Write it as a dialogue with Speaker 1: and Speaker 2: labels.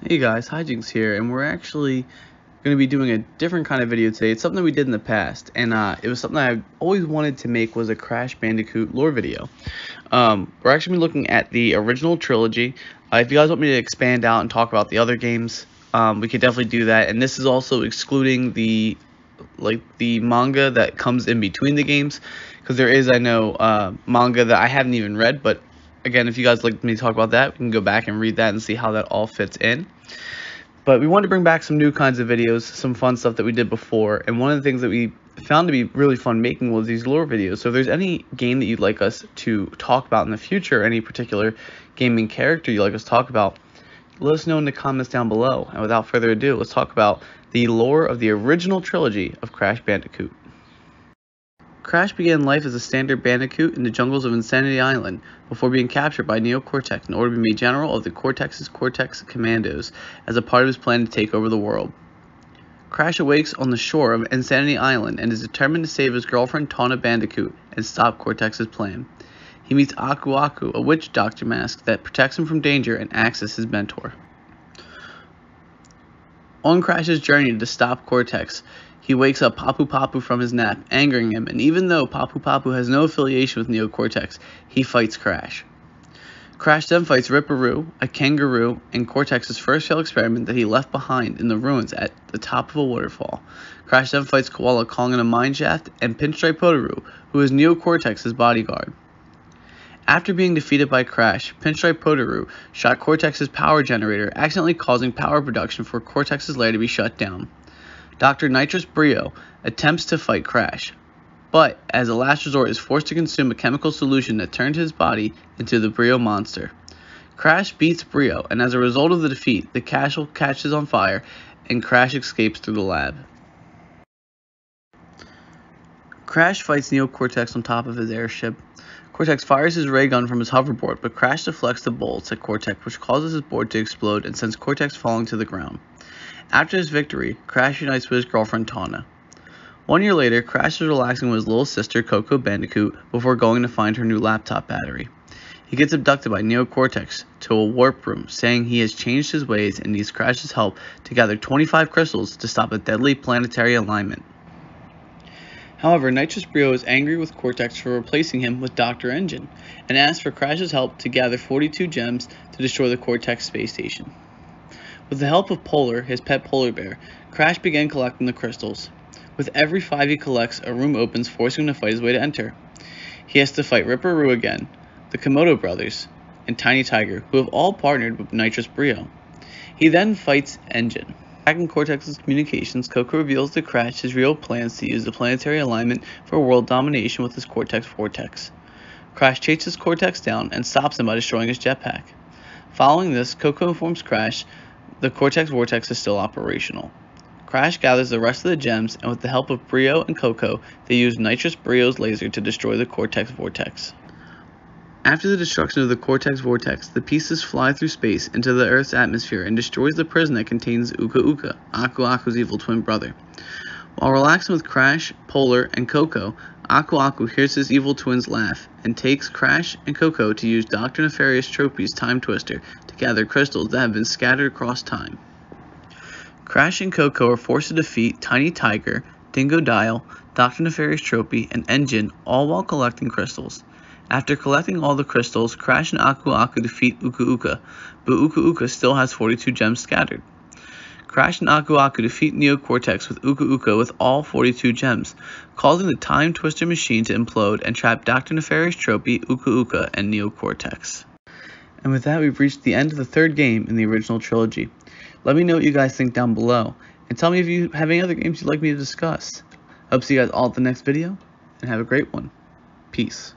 Speaker 1: Hey guys, Hijinks here, and we're actually going to be doing a different kind of video today. It's something we did in the past, and it was something I always wanted to make was a Crash Bandicoot lore video. We're actually looking at the original trilogy. If you guys want me to expand out and talk about the other games, we could definitely do that. And this is also excluding the manga that comes in between the games, because there is, I know, manga that I haven't even read, but again, if you guys like me to talk about that, we can go back and read that and see how that all fits in. But we wanted to bring back some new kinds of videos, some fun stuff that we did before, and one of the things that we found to be really fun making was these lore videos. So if there's any game that you'd like us to talk about in the future, any particular gaming character you'd like us to talk about, let us know in the comments down below. And without further ado, let's talk about the lore of the original trilogy of Crash Bandicoot. Crash began life as a standard Bandicoot in the jungles of Insanity Island before being captured by Neo Cortex in order to be made general of the Cortex's Cortex Commandos as a part of his plan to take over the world. Crash awakes on the shore of Insanity Island and is determined to save his girlfriend Tawna Bandicoot and stop Cortex's plan. He meets Aku Aku, a witch doctor mask that protects him from danger and acts as his mentor. On Crash's journey to stop Cortex, he wakes up Papu Papu from his nap, angering him, and even though Papu Papu has no affiliation with Neo Cortex, he fights Crash. Crash then fights Ripperoo, a kangaroo, in Cortex's first failed experiment that he left behind in the ruins at the top of a waterfall. Crash then fights Koala Kong in a mine shaft, and Pinstripe Potoroo, who is Neo Cortex's bodyguard. After being defeated by Crash, Pinstripe Potoroo shot Cortex's power generator, accidentally causing power production for Cortex's lair to be shut down. Dr. Nitrous Brio attempts to fight Crash, but as a last resort is forced to consume a chemical solution that turned his body into the Brio monster. Crash beats Brio, and as a result of the defeat, the castle catches on fire, and Crash escapes through the lab. Crash fights Neo Cortex on top of his airship. Cortex fires his ray gun from his hoverboard, but Crash deflects the bullets at Cortex, which causes his board to explode and sends Cortex falling to the ground. After his victory, Crash unites with his girlfriend Tawna. 1 year later, Crash is relaxing with his little sister Coco Bandicoot before going to find her new laptop battery. He gets abducted by Neo Cortex to a warp room, saying he has changed his ways and needs Crash's help to gather 25 crystals to stop a deadly planetary alignment. However, Nitrous Brio is angry with Cortex for replacing him with Dr. Engine, and asks for Crash's help to gather 42 gems to destroy the Cortex space station. With the help of Polar, his pet polar bear, Crash began collecting the crystals. With every 5 he collects, a room opens, forcing him to fight his way to enter. He has to fight Ripperoo again, the Komodo brothers, and Tiny Tiger, who have all partnered with Nitrous Brio. He then fights Engine. Hacking Cortex's communications, Coco reveals to Crash his real plans to use the planetary alignment for world domination with his Cortex Vortex. Crash chases Cortex down and stops him by destroying his jetpack. Following this, Coco informs Crash the Cortex Vortex is still operational. Crash gathers the rest of the gems, and with the help of Brio and Coco, they use Nitrous Brio's laser to destroy the Cortex Vortex. After the destruction of the Cortex Vortex, the pieces fly through space into the Earth's atmosphere and destroys the prison that contains Uka Uka, Aku Aku's evil twin brother. While relaxing with Crash, Polar, and Coco, Aku Aku hears his evil twins laugh and takes Crash and Coco to use Dr. Nefarious Tropy's Time Twister to gather crystals that have been scattered across time. Crash and Coco are forced to defeat Tiny Tiger, Dingo Dial, Dr. Nefarious Tropy, and Engine, all while collecting crystals. After collecting all the crystals, Crash and Aku Aku defeat Uka Uka, but Uka Uka still has 42 gems scattered. Crash and Aku Aku defeat Neo Cortex with Uka Uka with all 42 gems, causing the Time Twister machine to implode and trap Dr. Nefarious Tropy, Uka Uka, and Neo Cortex. And with that, we've reached the end of the third game in the original trilogy. Let me know what you guys think down below, and tell me if you have any other games you'd like me to discuss. Hope to see you guys all at the next video, and have a great one. Peace.